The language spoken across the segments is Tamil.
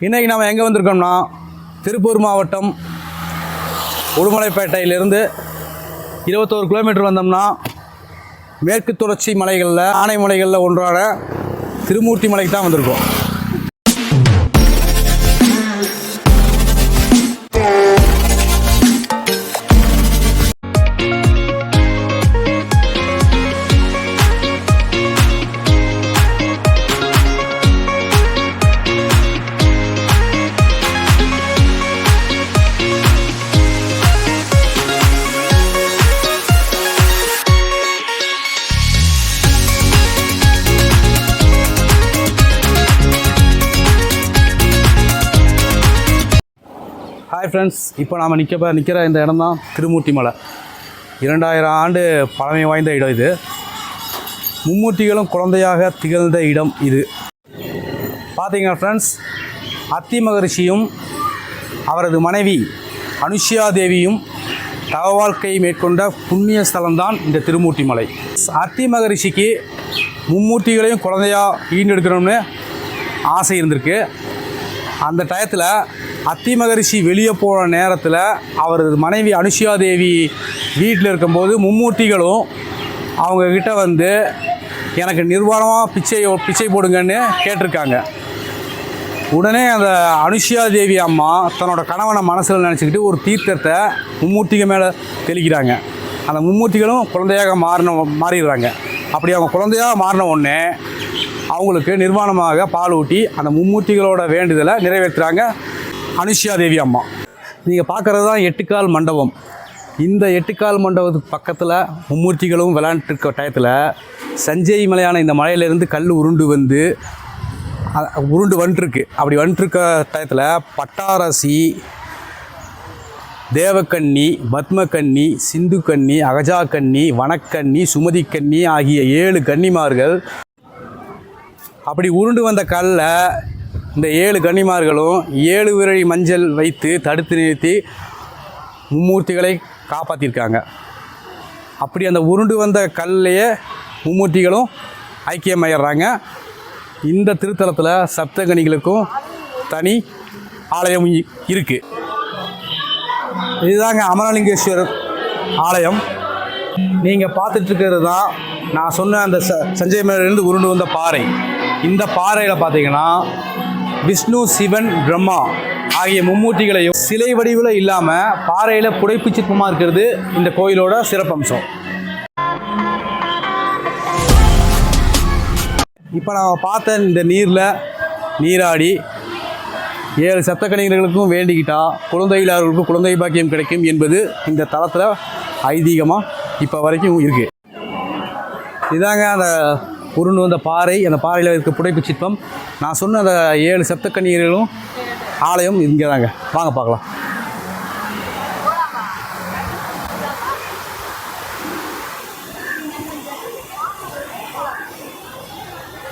இன்றைக்கி நம்ம எங்கே வந்திருக்கோம்னா திருப்பூர் மாவட்டம் உடுமலைப்பேட்டையிலிருந்து 21 கிலோமீட்டர் வந்தோம்னா மேற்கு தொடர்ச்சி மலைகளில் ஆனைமலைகளில் ஒன்றான திருமூர்த்தி மலைக்கு தான் வந்திருக்கோம். ஹாய் ஃப்ரெண்ட்ஸ், இப்போ நாம் நிற்கிற இந்த இடம் தான் திருமூர்த்தி மலை. 2000 ஆண்டு பழமை வாய்ந்த இடம் இது. மும்மூர்த்திகளும் குழந்தையாக திகழ்ந்த இடம் இது. பார்த்தீங்கன்னா ஃப்ரெண்ட்ஸ், அத்தி மகரிஷியும் அவரது மனைவி அனுஷ்யா தேவியும் தவ வாழ்க்கை மேற்கொண்ட புண்ணிய ஸ்தலம்தான் இந்த திருமூர்த்தி மலை. அத்தி மகரிஷிக்கு மும்மூர்த்திகளையும் குழந்தையாக ஈண்டெடுக்கணும்னு ஆசை இருந்திருக்கு. அந்த டயத்தில் அத்தி மகரிஷி வெளியே போகிற நேரத்தில் அவரது மனைவி அனுஷ்யா தேவி வீட்டில் இருக்கும்போது மும்மூர்த்திகளும் அவங்கக்கிட்ட வந்து எனக்கு நிர்வாணமாக பிச்சை போடுங்கன்னு கேட்டிருக்காங்க. உடனே அந்த அனுஷ்யா தேவி அம்மா தன்னோட கணவனை மனசில் நினச்சிக்கிட்டு ஒரு தீர்த்தத்தை மும்மூர்த்திகள் மேலே தெளிக்கிறாங்க. அந்த மும்மூர்த்திகளும் குழந்தையாக மாறிடுறாங்க. அப்படி அவங்க குழந்தையாக மாறின உடனே அவங்களுக்கு நிர்வாணமாக பால் ஊட்டி அந்த மும்மூர்த்திகளோட வேண்டுதலை நிறைவேற்றுறாங்க அனுஷ்யா தேவி அம்மா. நீங்கள் பார்க்குறது தான் 8 கால் மண்டபம். இந்த 8 கால் மண்டபத்துக்கு பக்கத்தில் மும்மூர்த்திகளும் விளையாண்டுருக்க டயத்தில் சஞ்சய் மலையான இந்த மலையிலேருந்து கல் உருண்டு வந்துருக்கு. அப்படி வந்துருக்க டயத்தில் பட்டாரசி, தேவக்கன்னி, பத்மக்கன்னி, சிந்துக்கன்னி, அகஜாக்கன்னி, வனக்கன்னி, சுமதிக்கன்னி ஆகிய 7 கன்னிமார்கள் அப்படி உருண்டு வந்த கல்லை இந்த 7 கன்னிமார்களும் 7 விரழி மஞ்சள் வைத்து தடுத்து நிறுத்தி மும்மூர்த்திகளை காப்பாற்றிருக்காங்க. அப்படி அந்த உருண்டு வந்த கல்லையே மும்மூர்த்திகளும் ஐக்கியமாயிடுறாங்க. இந்த திருத்தலத்தில் சப்தகனிகளுக்கும் தனி ஆலயம் இருக்குது. இதுதாங்க அமரலிங்கேஸ்வரர் ஆலயம். நீங்கள் பார்த்துட்ருக்கிறது தான் நான் சொன்ன அந்த சஞ்சய் மலையிலிருந்து உருண்டு வந்த பாறை. இந்த பாறையில் பார்த்தீங்கன்னா விஷ்ணு, சிவன், பிரம்மா ஆகிய மும்மூர்த்திகளையும் சிலை வடிவில் இல்லாமல் பாறையில் புடைப்பு சிற்பமாக இருக்கிறது இந்த கோயிலோட சிறப்பம்சம். இப்போ நாம் பார்த்த இந்த நீராடி 7 சப்தகன்னிகளுக்கும் வேண்டிக்கிட்டால் குழந்தை இல்லாதவர்களுக்கும் குழந்தை பாக்கியம் கிடைக்கும் என்பது இந்த தலத்தில் ஐதீகமாக இப்போ வரைக்கும் இருக்குது. இதாங்க அந்த உருண்டு வந்த பாறை. அந்த பாறையில் இருக்க புடைப்பு சிற்பம். நான் சொன்ன அந்த 7 சப்தகன்னிகளும் ஆலயம் இங்கே தாங்க. வாங்க பார்க்கலாம்.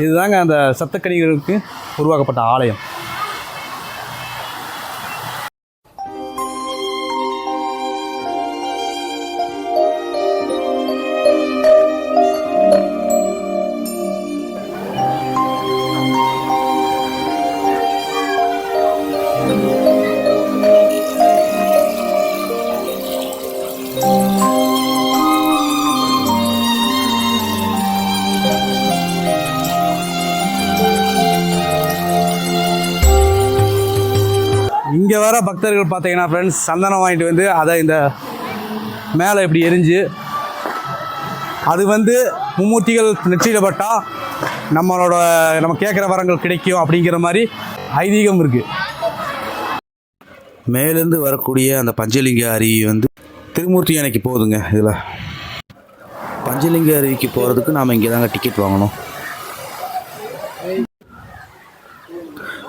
இதுதாங்க அந்த சப்தகன்னிகளுக்கு உருவாக்கப்பட்ட ஆலயம். இங்கே வர பக்தர்கள் பார்த்தீங்கன்னா ஃப்ரெண்ட்ஸ், சந்தனம் வாங்கிட்டு வந்து அதை இந்த மேலே இப்படி எரிஞ்சு அது வந்து மும்மூர்த்திகள் நெற்றியில் பட்டால் நம்ம கேட்குற வரங்கள் கிடைக்கும் அப்படிங்கிற மாதிரி ஐதீகம் இருக்குது. மேலேருந்து வரக்கூடிய அந்த பஞ்சலிங்க அருவி வந்து திருமூர்த்தி அணைக்கு போகுதுங்க. இதில் பஞ்சலிங்க அருவிக்கு போகிறதுக்கு நாம் இங்கே தாங்க டிக்கெட் வாங்கணும்.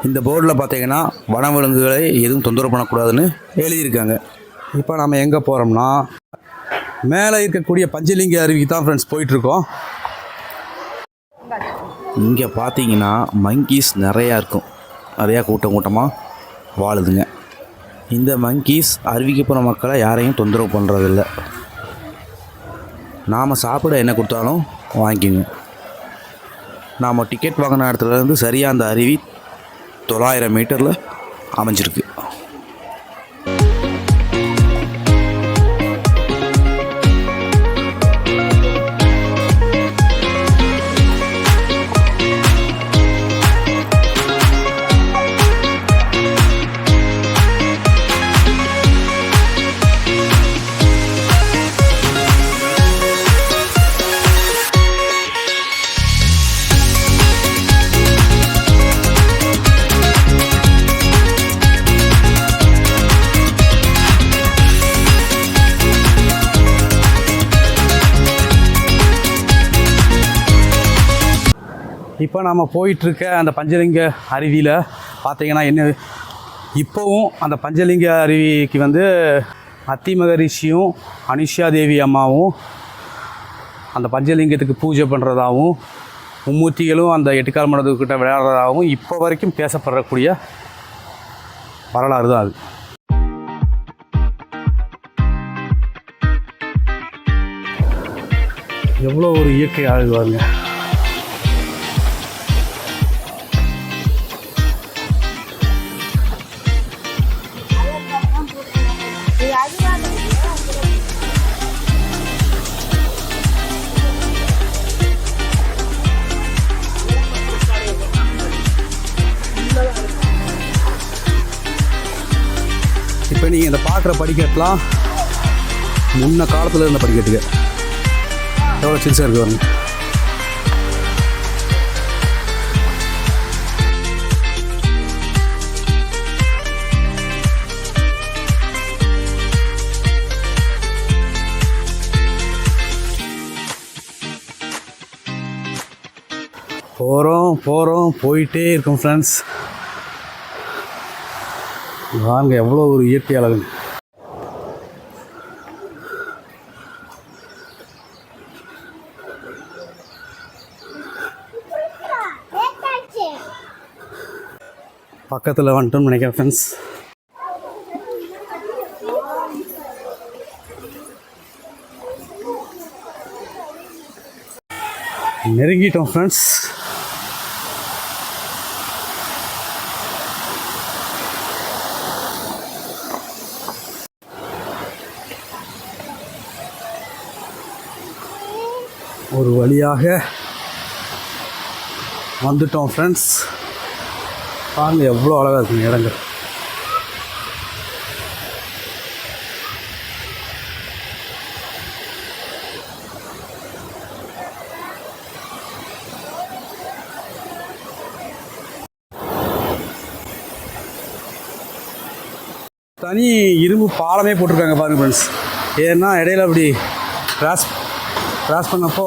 இந்த போர்டில் பார்த்தீங்கன்னா வனவிலங்குகளை எதுவும் தொந்தரவு பண்ணக்கூடாதுன்னு எழுதியிருக்காங்க. இப்போ நம்ம எங்கே போகிறோம்னா மேலே இருக்கக்கூடிய பஞ்சலிங்க அருவிக்கு தான் ஃப்ரெண்ட்ஸ் போயிட்டுருக்கோம். இங்கே பார்த்தீங்கன்னா மங்கீஸ் நிறையா இருக்கும். நிறையா கூட்டமாக வாழுதுங்க. இந்த மங்கீஸ் அருவிக்கு போகிற மக்களை யாரையும் தொந்தரவு பண்ணுறதில்ல. நாம் சாப்பிட என்ன கொடுத்தாலும் வாங்கிக்குங்க. நாம் டிக்கெட் வாங்கின இடத்துலேருந்து சரியாக அந்த அருவி 900 மீட்டரில் அமைஞ்சிருக்கு. இப்போ நம்ம போயிட்டுருக்க அந்த பஞ்சலிங்க அருவியில் பார்த்திங்கன்னா என்ன, இப்போவும் அந்த பஞ்சலிங்க அருவிக்கு வந்து அத்தி மகரிஷியும் அனுஷா தேவி அம்மாவும் அந்த பஞ்சலிங்கத்துக்கு பூஜை பண்ணுறதாகவும் மும்மூர்த்திகளும் அந்த எட்டுக்கால் மண்டபத்துக்கிட்ட விளையாடுறதாகவும் இப்போ வரைக்கும் பேசப்படக்கூடிய வரலாறு தான் அது. எவ்வளோ ஒரு இயற்கை அழகு பாருங்க. இப்போ நீங்கள் இந்த பார்க்குற படிக்கட்டுலாம் முன்ன காலத்தில் இருந்த படிக்கட்டுங்க, எவ்வளோ சிறுசாக இருக்குது பாருங்க. போகிறோம் போயிட்டே இருக்கும் ஃப்ரெண்ட்ஸ். வாங்க எவ்வளோ ஒரு இயற்கை அழகு. பக்கத்தில் வந்துட்டோம்னு நினைக்கிறேன் ஃப்ரெண்ட்ஸ். நெருங்கிட்டோம் ஃப்ரெண்ட்ஸ். ஒரு வழியாக வந்துட்டோம் ஃப்ரெண்ட்ஸ். பாருங்க எவ்வளோ அழகாக இருக்குங்க இடங்கள். தனி இரும்பு பாலமே போட்டிருக்காங்க பாருங்கள் ஃப்ரெண்ட்ஸ். ஏன்னா இடையில அப்படி கிராஸ் பண்ணப்போ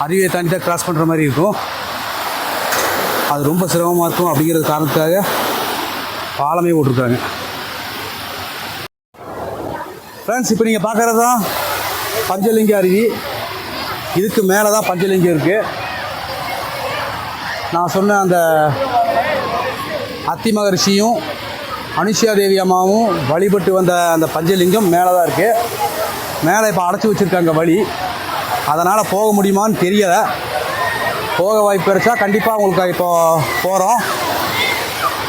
அருவியை தாண்டி தான் கிராஸ் பண்ணுற மாதிரி இருக்கும், அது ரொம்ப சிரமமாக இருக்கும். அப்படிங்கிற காரணத்துக்காக பாலமே போட்டிருக்காங்க ஃப்ரெண்ட்ஸ். இப்போ நீங்கள் பார்க்குறது தான் பஞ்சலிங்க அருவி. இதுக்கு மேலே தான் பஞ்சலிங்கம் இருக்குது. நான் சொன்ன அந்த அத்தி மகரிஷியும் அனுஷா தேவி அம்மாவும் வழிபட்டு வந்த அந்த பஞ்சலிங்கம் மேலே தான் இருக்குது. மேலே இப்போ அடைச்சி வச்சுருக்காங்க வழி, அதனால் போக முடியுமான்னு தெரியலை. போக வாய்ப்பு கிடைச்சா கண்டிப்பாக உங்களுக்கு இப்போ போகிறோம்.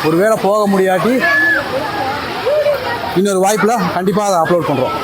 ஒருவேளை போக முடியாட்டி இன்னொரு வாய்ப்பில் கண்டிப்பாக அதை அப்லோட் பண்ணுறோம்.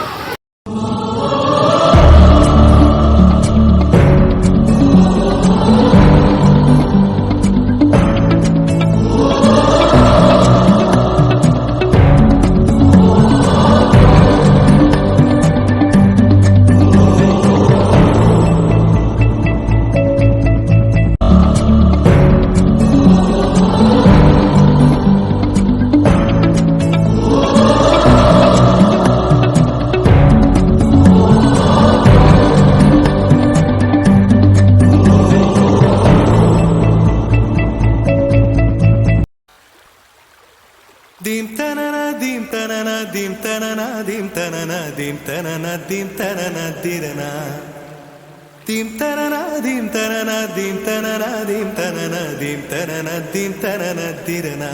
Dim tanana dim tanana dim tanana dim tanana dim tanana dim tanana dirana dim tanana dim tanana dim tanana dim tanana dim tanana dim tanana dirana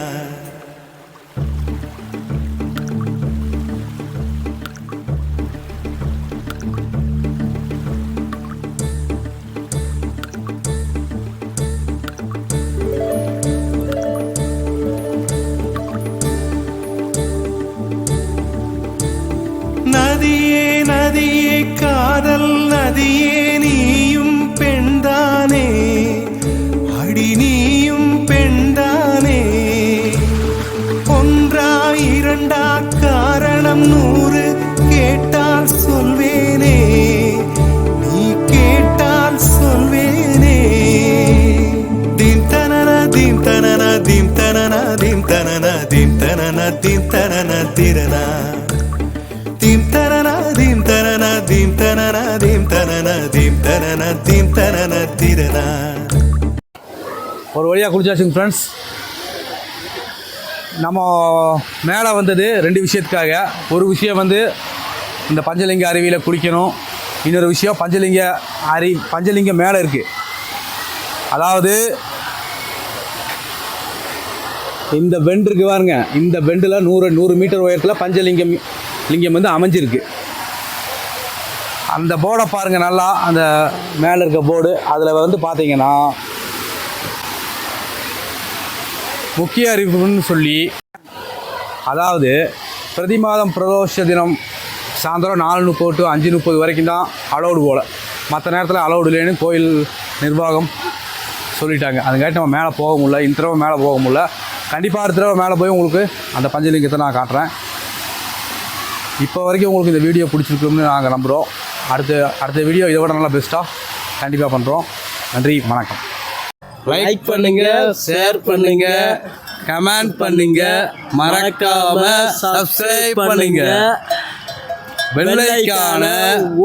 நதியே நீயும் பெண்தானே, அடி நீயும் பெண்தானே. ஒன்றா இரண்டா காரணம் 100 கேட்டால் சொல்வேனே, நீ கேட்டால் சொல்வேனே. தீம் தனன தீம் தனன தீம் தனன தீம் தனன தீம் தனன தீம் தனன திரனா. தீம் தனன தீம் தனன தீம் தனன தீம் தனன தீம் தனன தீம் தனன திரனா. ஒரு வழியாக குளிச்சாச்சுங்க ஃப்ரெண்ட்ஸ். நம்ம மேலே வந்தது 2 விஷயத்துக்காக. ஒரு விஷயம் வந்து இந்த பஞ்சலிங்க அருவியில் குளிக்கணும். இன்னொரு விஷயம் பஞ்சலிங்கம் மேலே இருக்குது. அதாவது இந்த பெண்ட் இருக்கு பாருங்க, இந்த பெண்டில் 100 மீட்டர் உயரத்தில் பஞ்சலிங்கம் வந்து அமைஞ்சிருக்கு. அந்த போர்டை பாருங்கள் நல்லா, அந்த மேலே இருக்க போர்டு. அதில் வந்து பார்த்தீங்கன்னா முக்கிய அறிவிப்புன்னு சொல்லி, அதாவது பிரதி மாதம் பிரதோஷ தினம் சாயந்தரம் 4:30 to 5:30 வரைக்கும் தான் அலௌடு போல். மற்ற நேரத்தில் அலௌடு இல்லைன்னு கோயில் நிர்வாகம் சொல்லிட்டாங்க. அதுக்காட்டி நம்ம மேலே போக முடியல. இந்த தடவை மேலே போக முடியல. கண்டிப்பாக அடுத்த தடவை மேலே போய் உங்களுக்கு அந்த பஞ்சலிங்கத்தை நான் காட்டுறேன். இப்போ வரைக்கும் உங்களுக்கு இந்த வீடியோ பிடிச்சிருக்குன்னு நாங்கள் நம்புகிறோம். அடுத்த வீடியோ இதை விட நல்லா பெஸ்ட்டாக கண்டிப்பாக பண்ணுறோம். நன்றி, வணக்கம். லைக் பண்ணுங்க, ஷேர் பண்ணுங்க, கமெண்ட் பண்ணுங்க, மறக்காம சப்ஸ்கிரைப் பண்ணுங்க, பெல் ஐகானை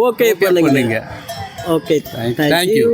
ஓகே பண்ணுங்க. பண்ணுங்க. Okay, thank you.